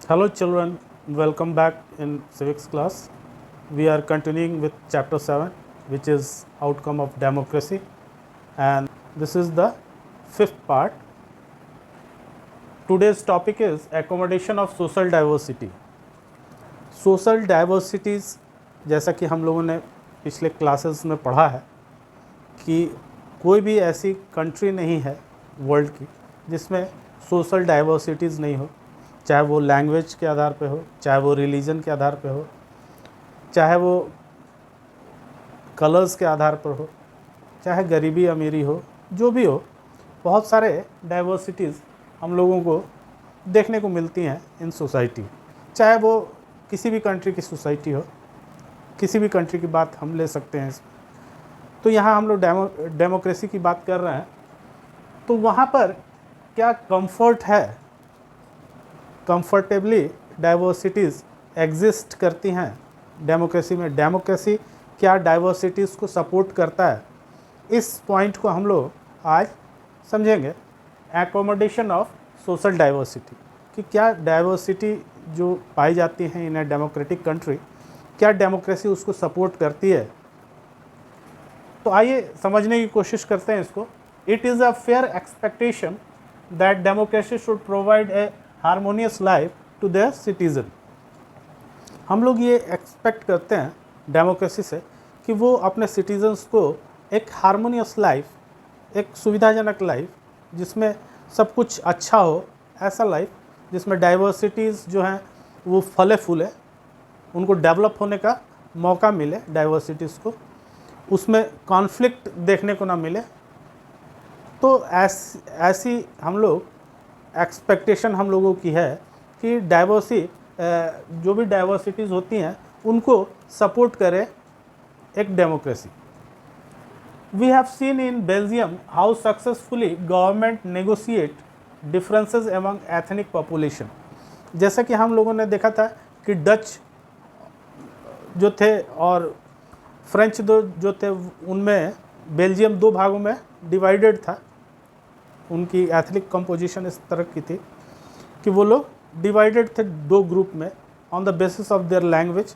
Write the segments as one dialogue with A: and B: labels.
A: Hello children, welcome back in civics class. We are continuing with chapter 7, which is outcome of democracy, and this is the fifth part. Today's topic is accommodation of social diversity. Social diversities, जैसा कि हम लोगों ने पिछले classes में पढ़ा है कि कोई भी ऐसी कंट्री नहीं है वर्ल्ड की जिसमें सोशल डाइवर्सिटीज़ नहीं हो, चाहे वो लैंग्वेज के आधार पे हो, चाहे वो रिलीजन के आधार पे हो, चाहे वो कलर्स के आधार पर हो, चाहे गरीबी अमीरी हो, जो भी हो, बहुत सारे डाइवर्सिटीज़ हम लोगों को देखने को मिलती हैं इन सोसाइटी। चाहे वो किसी भी कंट्री की सोसाइटी हो, किसी भी कंट्री की बात हम ले सकते हैं इसमें। तो यहाँ हम लोग डेमोक्रेसी की बात कर रहे हैं, तो वहाँ पर क्या कंफर्ट है, कंफर्टेबली डाइवर्सिटीज़ एग्जिस्ट करती हैं डेमोक्रेसी में। डेमोक्रेसी क्या डाइवर्सिटीज़ को सपोर्ट करता है, इस पॉइंट को हम लोग आज समझेंगे। एकोमोडेशन ऑफ सोशल डाइवर्सिटी, कि क्या डाइवर्सिटी जो पाई जाती है इन ए डेमोक्रेटिक कंट्री, क्या डेमोक्रेसी उसको सपोर्ट करती है। तो आइए समझने की कोशिश करते हैं इसको। It is a fair expectation that democracy should provide a harmonious life to their citizen. हम लोग ये एक्सपेक्ट करते हैं डेमोक्रेसी से कि वो अपने सिटीजन्स को एक हारमोनियस लाइफ, एक सुविधाजनक लाइफ जिसमें सब कुछ अच्छा हो, ऐसा लाइफ जिसमें डाइवर्सिटीज़ जो हैं वो फले फूले, उनको डेवलप होने का मौका मिले, डाइवर्सिटीज़ को, उसमें कॉन्फ्लिक्ट देखने को ना मिले। तो ऐसी हम लोग एक्सपेक्टेशन हम लोगों की है कि जो भी डाइवर्सिटीज़ होती हैं उनको सपोर्ट करे एक democracy. We have seen in Belgium how successfully government negotiate differences among ethnic population. जैसा कि हम लोगों ने देखा था कि डच जो थे और फ्रेंच जो थे, उनमें बेल्जियम दो भागों में डिवाइडेड था। उनकी एथनिक कंपोजिशन इस तरह की थी कि वो लोग डिवाइडेड थे दो ग्रुप में on the basis of their language.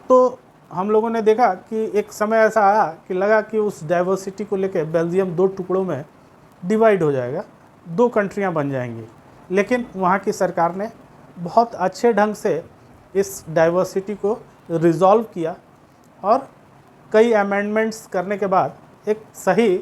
A: तो हम लोगों ने देखा कि एक समय ऐसा आया कि लगा कि उस डाइवर्सिटी को लेकर बेल्जियम दो टुकड़ों में डिवाइड हो जाएगा, दो कंट्रियां बन जाएंगी। लेकिन वहाँ की सरकार ने बहुत अच्छे ढंग से इस डाइवर्सिटी को रिजॉल्व किया और कई अमेंडमेंट्स करने के बाद एक सही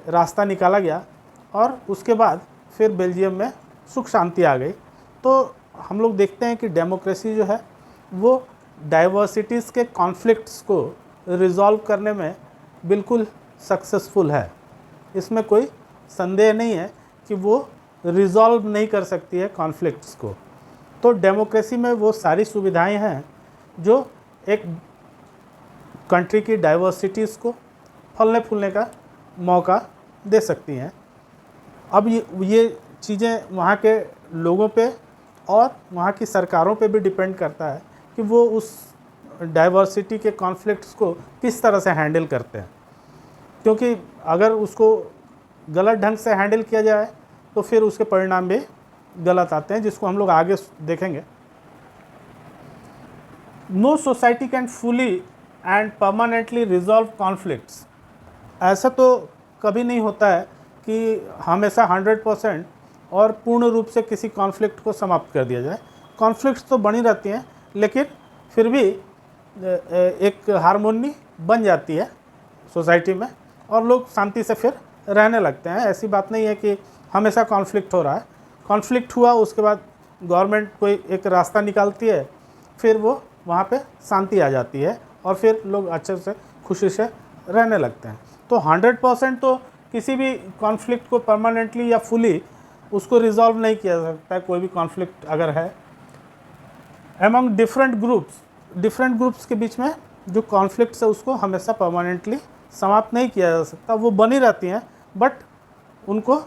A: रास्ता निकाला गया और उसके बाद फिर बेल्जियम में सुख शांति आ गई। तो हम लोग देखते हैं कि डेमोक्रेसी जो है वो डाइवर्सिटीज़ के कॉन्फ्लिक्ट्स को रिजॉल्व करने में बिल्कुल सक्सेसफुल है। इसमें कोई संदेह नहीं है कि वो रिजॉल्व नहीं कर सकती है कॉन्फ्लिक्ट्स को। तो डेमोक्रेसी में वो सारी सुविधाएं हैं जो एक कंट्री की डाइवर्सिटीज़ को फलने फूलने का मौका दे सकती हैं। अब ये चीज़ें वहाँ के लोगों पे और वहाँ की सरकारों पे भी डिपेंड करता है कि वो उस डाइवर्सिटी के कॉन्फ्लिक्ट्स को किस तरह से हैंडल करते हैं। क्योंकि अगर उसको गलत ढंग से हैंडल किया जाए तो फिर उसके परिणाम भी गलत आते हैं, जिसको हम लोग आगे देखेंगे। No society can fully and permanently resolve conflicts. ऐसा तो कभी नहीं होता है कि हमेशा 100% और पूर्ण रूप से किसी कॉन्फ्लिक्ट को समाप्त कर दिया जाए। कॉन्फ्लिक्ट्स तो बनी रहती हैं, लेकिन फिर भी एक हारमोनी बन जाती है सोसाइटी में और लोग शांति से फिर रहने लगते हैं। ऐसी बात नहीं है कि हमेशा कॉन्फ्लिक्ट हो रहा है। कॉन्फ्लिक्ट हुआ, उसके बाद गवर्नमेंट कोई एक रास्ता निकालती है, फिर वो वहाँ पे शांति आ जाती है और फिर लोग अच्छे से खुशी से रहने लगते हैं। तो 100% तो किसी भी कॉन्फ्लिक्ट को परमानेंटली या फुली उसको रिजॉल्व नहीं किया जा सकता है, कोई भी कॉन्फ्लिक्ट अगर है। एमंग डिफरेंट ग्रुप्स के बीच में जो कॉन्फ्लिक्ट्स है उसको हमेशा परमानेंटली समाप्त नहीं किया जा सकता। वो बनी रहती हैं, बट उनको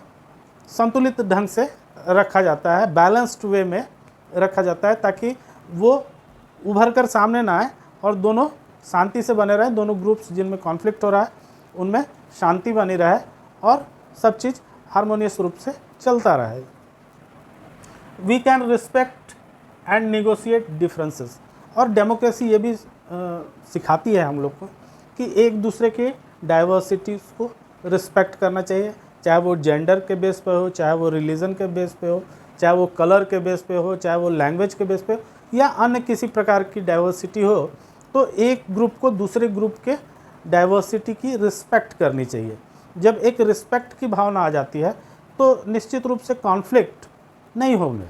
A: संतुलित ढंग से रखा जाता है, बैलेंस्ड वे में रखा जाता है, ताकि वो उभर कर सामने ना आए और दोनों शांति से बने रहें। दोनों ग्रुप्स जिनमें कॉन्फ्लिक्ट हो रहा है उनमें शांति बनी रहे और सब चीज़ हारमोनियस रूप से चलता रहे। We can respect and negotiate differences, और डेमोक्रेसी ये भी सिखाती है हम लोग को कि एक दूसरे के डाइवर्सिटीज़ को रिस्पेक्ट करना चाहिए, चाहे वो जेंडर के बेस पे हो, चाहे वो रिलीजन के बेस पे हो, चाहे वो कलर के बेस पे हो, चाहे वो लैंग्वेज के बेस पे हो, या अन्य किसी प्रकार की डाइवर्सिटी हो। तो एक ग्रुप को दूसरे ग्रुप के डाइवर्सिटी की रिस्पेक्ट करनी चाहिए। जब एक रिस्पेक्ट की भावना आ जाती है तो निश्चित रूप से कॉन्फ्लिक्ट नहीं होंगे,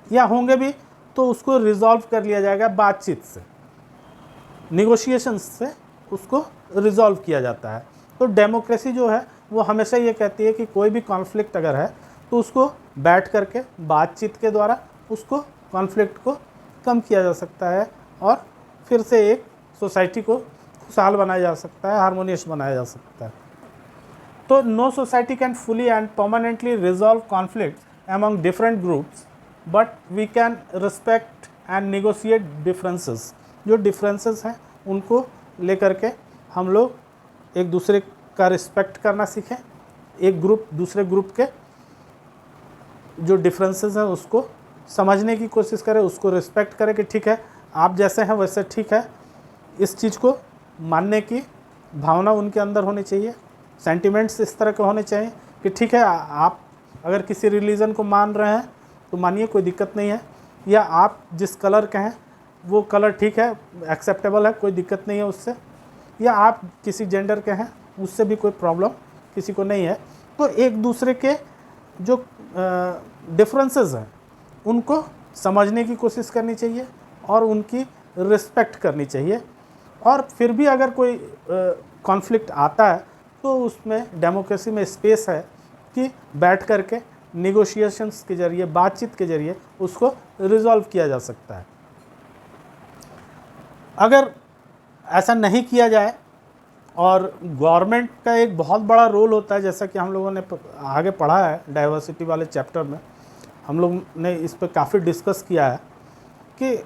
A: या होंगे भी तो उसको रिजॉल्व कर लिया जाएगा बातचीत से, निगोशिएशन से उसको रिजॉल्व किया जाता है। तो डेमोक्रेसी जो है वो हमेशा ये कहती है कि कोई भी कॉन्फ्लिक्ट अगर है तो उसको बैठ करके बातचीत के द्वारा उसको कॉन्फ्लिक्ट को कम किया जा सकता है और फिर से एक सोसाइटी को खुशहाल बनाया जा सकता है, हारमोनियस बनाया जा सकता है। तो no society can fully and permanently resolve conflict among different groups, but we can respect and negotiate differences. जो डिफरेंसेस हैं उनको लेकर के हम लोग एक दूसरे का रिस्पेक्ट करना सीखें, एक ग्रुप दूसरे ग्रुप के जो डिफरेंसेस हैं उसको समझने की कोशिश करें, उसको रिस्पेक्ट करें कि ठीक है आप जैसे हैं वैसे ठीक है। इस चीज़ को मानने की भावना उनके अंदर होनी चाहिए, सेंटिमेंट्स इस तरह के होने चाहिए कि ठीक है आप अगर किसी रिलीजन को मान रहे हैं तो मानिए, कोई दिक्कत नहीं है, या आप जिस कलर के हैं वो कलर ठीक है, एक्सेप्टेबल है, कोई दिक्कत नहीं है उससे, या आप किसी जेंडर के हैं उससे भी कोई प्रॉब्लम किसी को नहीं है। तो एक दूसरे के जो डिफरेंसेस हैं उनको समझने की कोशिश करनी चाहिए और उनकी रिस्पेक्ट करनी चाहिए। और फिर भी अगर कोई कॉन्फ्लिक्ट आता है तो उसमें डेमोक्रेसी में स्पेस है कि बैठ कर के निगोशिएशंस के ज़रिए, बातचीत के ज़रिए उसको रिजॉल्व किया जा सकता है। अगर ऐसा नहीं किया जाए, और गवर्नमेंट का एक बहुत बड़ा रोल होता है, जैसा कि हम लोगों ने आगे पढ़ा है डाइवर्सिटी वाले चैप्टर में, हम लोग ने इस पर काफ़ी डिस्कस किया है कि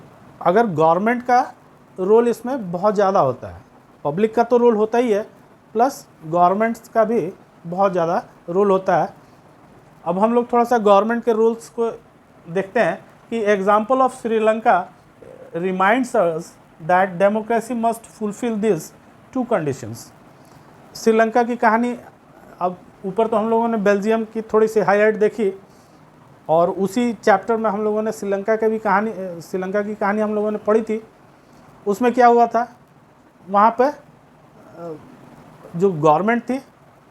A: अगर गवर्नमेंट का रोल इसमें बहुत ज़्यादा होता है, पब्लिक का तो रोल होता ही है, प्लस गवर्नमेंट्स का भी बहुत ज़्यादा रोल होता है। अब हम लोग थोड़ा सा गवर्नमेंट के रूल्स को देखते हैं कि example of Sri Lanka reminds us that democracy must fulfil this to conditions. Sri Lanka की कहानी, अब ऊपर तो हम लोगों ने बेल्जियम की थोड़ी सी हाईलाइट देखी, और उसी चैप्टर में हम लोगों ने श्रीलंका की कहानी हम लोगों ने पढ़ी थी। उसमें क्या हुआ था, वहाँ पे जो गवर्नमेंट थी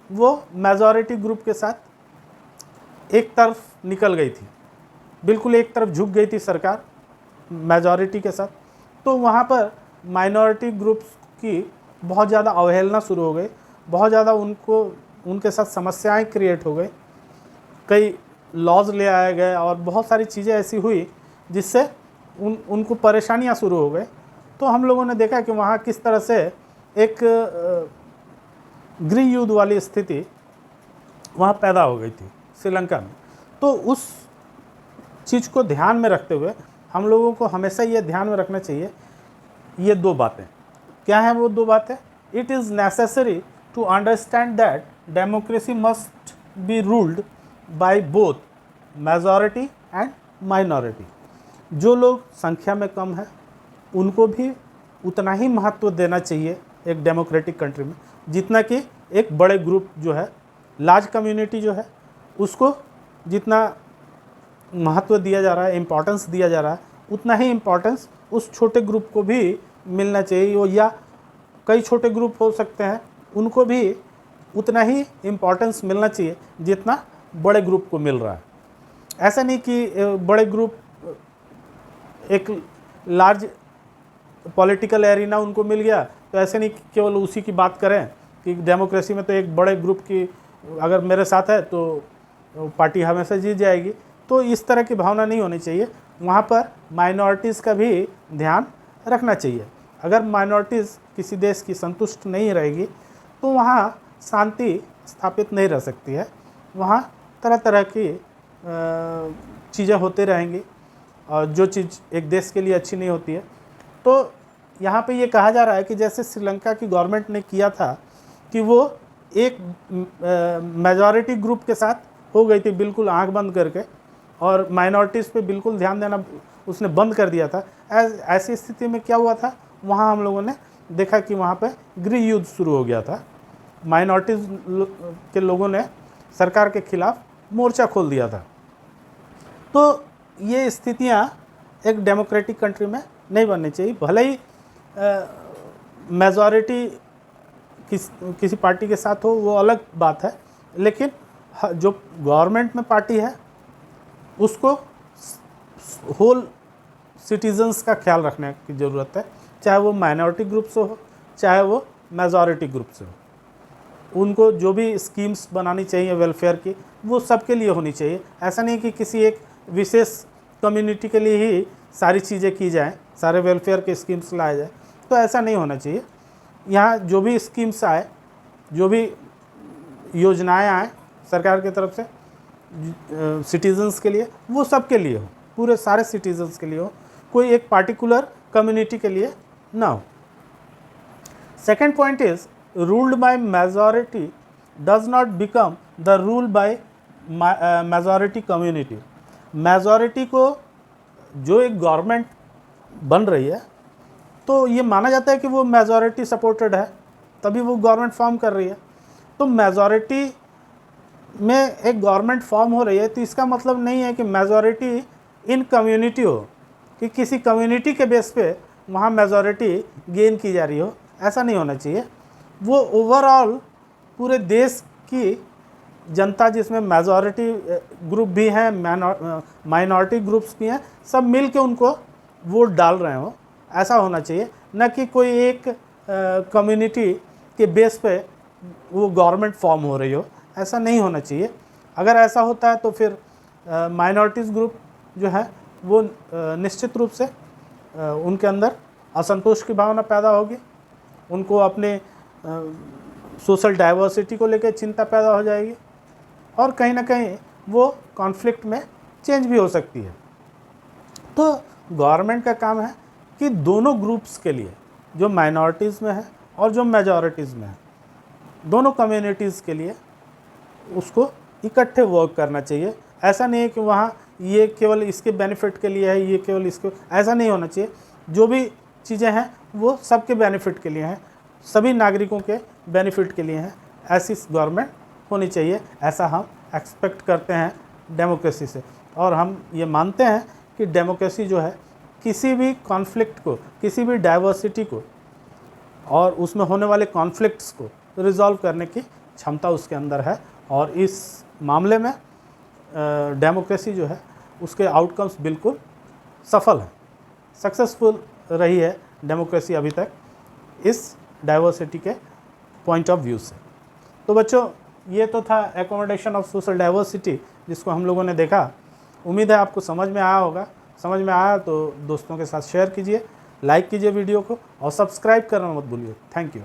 A: वो मेजॉरिटी ग्रुप के साथ एक तरफ निकल गई थी, बिल्कुल एक तरफ झुक गई थी सरकार मेजॉरिटी के साथ। तो वहाँ पर माइनॉरिटी ग्रुप्स की बहुत ज़्यादा अवहेलना शुरू हो गई, बहुत ज़्यादा उनके साथ समस्याएं क्रिएट हो गई, कई लॉज ले आए गए और बहुत सारी चीज़ें ऐसी हुई जिससे उनको परेशानियां शुरू हो गई। तो हम लोगों ने देखा कि वहाँ किस तरह से एक गृह युद्ध वाली स्थिति वहाँ पैदा हो गई थी श्रीलंका में। तो उस चीज़ को ध्यान में रखते हुए हम लोगों को हमेशा ये ध्यान में रखना चाहिए, ये दो बातें क्या हैं वो दो बातें। It is necessary to understand that democracy must be ruled by both majority and minority. जो लोग संख्या में कम हैं उनको भी उतना ही महत्व देना चाहिए एक डेमोक्रेटिक कंट्री में जितना कि एक बड़े ग्रुप जो है, लार्ज कम्युनिटी जो है, उसको जितना महत्व दिया जा रहा है, इम्पोर्टेंस दिया जा रहा है, उतना ही इम्पोर्टेंस उस छोटे ग्रुप को भी मिलना चाहिए, या कई छोटे ग्रुप हो सकते हैं उनको भी उतना ही इम्पोर्टेंस मिलना चाहिए जितना बड़े ग्रुप को मिल रहा है। ऐसा नहीं कि बड़े ग्रुप एक लार्ज पॉलिटिकल एरिना उनको मिल गया तो ऐसे नहीं केवल उसी की बात करें कि डेमोक्रेसी में तो एक बड़े ग्रुप की अगर मेरे साथ है तो पार्टी हमेशा जीत जाएगी। तो इस तरह की भावना नहीं होनी चाहिए, वहाँ पर माइनॉरिटीज़ का भी ध्यान रखना चाहिए। अगर माइनॉरिटीज़ किसी देश की संतुष्ट नहीं रहेगी तो वहाँ शांति स्थापित नहीं रह सकती है, वहाँ तरह तरह की चीज़ें होते रहेंगी और जो चीज़ एक देश के लिए अच्छी नहीं होती है। तो यहाँ पे ये कहा जा रहा है कि जैसे श्रीलंका की गवर्नमेंट ने किया था कि वो एक मेजॉरिटी ग्रुप के साथ हो गई थी बिल्कुल आंख बंद करके, और माइनॉरिटीज़ पे बिल्कुल ध्यान देना उसने बंद कर दिया था। ऐसी स्थिति में क्या हुआ था, वहाँ हम लोगों ने देखा कि वहाँ पे गृह युद्ध शुरू हो गया था। माइनॉरिटीज़ के लोगों ने सरकार के खिलाफ मोर्चा खोल दिया था। तो ये स्थितियाँ एक डेमोक्रेटिक कंट्री में नहीं बननी चाहिए। भले ही मेजॉरिटी किसी पार्टी के साथ हो, वो अलग बात है, लेकिन जो गवर्नमेंट में पार्टी है उसको होल सिटीजन्स का ख्याल रखने की ज़रूरत है, चाहे वो माइनॉरिटी ग्रुप से हो, चाहे वो मेजॉरिटी ग्रुप से हो। उनको जो भी स्कीम्स बनानी चाहिए वेलफेयर की, वो सबके लिए होनी चाहिए। ऐसा नहीं कि किसी एक विशेष कम्युनिटी के लिए ही सारी चीज़ें की जाएं, सारे वेलफेयर के स्कीम्स लाए जाए, तो ऐसा नहीं होना चाहिए। यहाँ जो भी स्कीम्स आए, जो भी योजनाएं आए सरकार की तरफ से सिटीजन्स के लिए, वो सबके लिए हो, पूरे सारे सिटीजन्स के लिए हो, कोई एक पार्टिकुलर कम्युनिटी के लिए ना हो। Second point is ruled by majority does not become the rule by majority community. Majority को जो एक गवर्नमेंट बन रही है, तो ये माना जाता है कि वो मेजॉरिटी सपोर्टेड है, तभी वो गवर्नमेंट फॉर्म कर रही है। तो मेजॉरिटी में एक गवर्नमेंट फॉर्म हो रही है, तो इसका मतलब नहीं है कि मेजॉरिटी इन कम्युनिटी हो, कि किसी कम्युनिटी के बेस पे वहाँ मेजॉरिटी गेन की जा रही हो। ऐसा नहीं होना चाहिए। वो ओवरऑल पूरे देश की जनता, जिसमें मेजॉरिटी ग्रुप भी हैं, माइनॉरिटी ग्रुप्स भी हैं, सब मिल के उनको वोट डाल रहे हो, ऐसा होना चाहिए। न कि कोई एक कम्युनिटी के बेस पे वो गवर्नमेंट फॉर्म हो रही हो, ऐसा नहीं होना चाहिए। अगर ऐसा होता है तो फिर माइनॉरिटीज़ ग्रुप जो है वो निश्चित रूप से उनके अंदर असंतोष की भावना पैदा होगी, उनको अपने सोशल डाइवर्सिटी को लेकर चिंता पैदा हो जाएगी, और कहीं ना कहीं वो कॉन्फ्लिक्ट में चेंज भी हो सकती है। तो गवर्नमेंट का काम है कि दोनों ग्रुप्स के लिए, जो माइनॉरिटीज़ में है और जो मेजॉरिटीज़ में है, दोनों कम्युनिटीज़ के लिए उसको इकट्ठे वर्क करना चाहिए। ऐसा नहीं है कि वहाँ ये केवल इसके बेनिफिट के लिए है, ये केवल इसको, ऐसा नहीं होना चाहिए। जो भी चीज़ें हैं वो सबके बेनिफिट के लिए हैं, सभी नागरिकों के बेनिफिट के लिए हैं। ऐसी गवर्नमेंट होनी चाहिए, ऐसा हम एक्सपेक्ट करते हैं डेमोक्रेसी से। और हम ये मानते हैं कि डेमोक्रेसी जो है किसी भी कॉन्फ्लिक्ट को, किसी भी डाइवर्सिटी को और उसमें होने वाले कॉन्फ्लिक्ट्स को रिजॉल्व करने की क्षमता उसके अंदर है। और इस मामले में डेमोक्रेसी जो है उसके आउटकम्स बिल्कुल सफल हैं, सक्सेसफुल रही है डेमोक्रेसी अभी तक इस डाइवर्सिटी के पॉइंट ऑफ व्यू से। तो बच्चों, ये तो था एकोमोडेशन ऑफ सोशल डाइवर्सिटी, जिसको हम लोगों ने देखा। उम्मीद है आपको समझ में आया होगा। समझ में आया तो दोस्तों के साथ शेयर कीजिए, लाइक कीजिए वीडियो को, और सब्सक्राइब करना मत भूलिए। Thank you.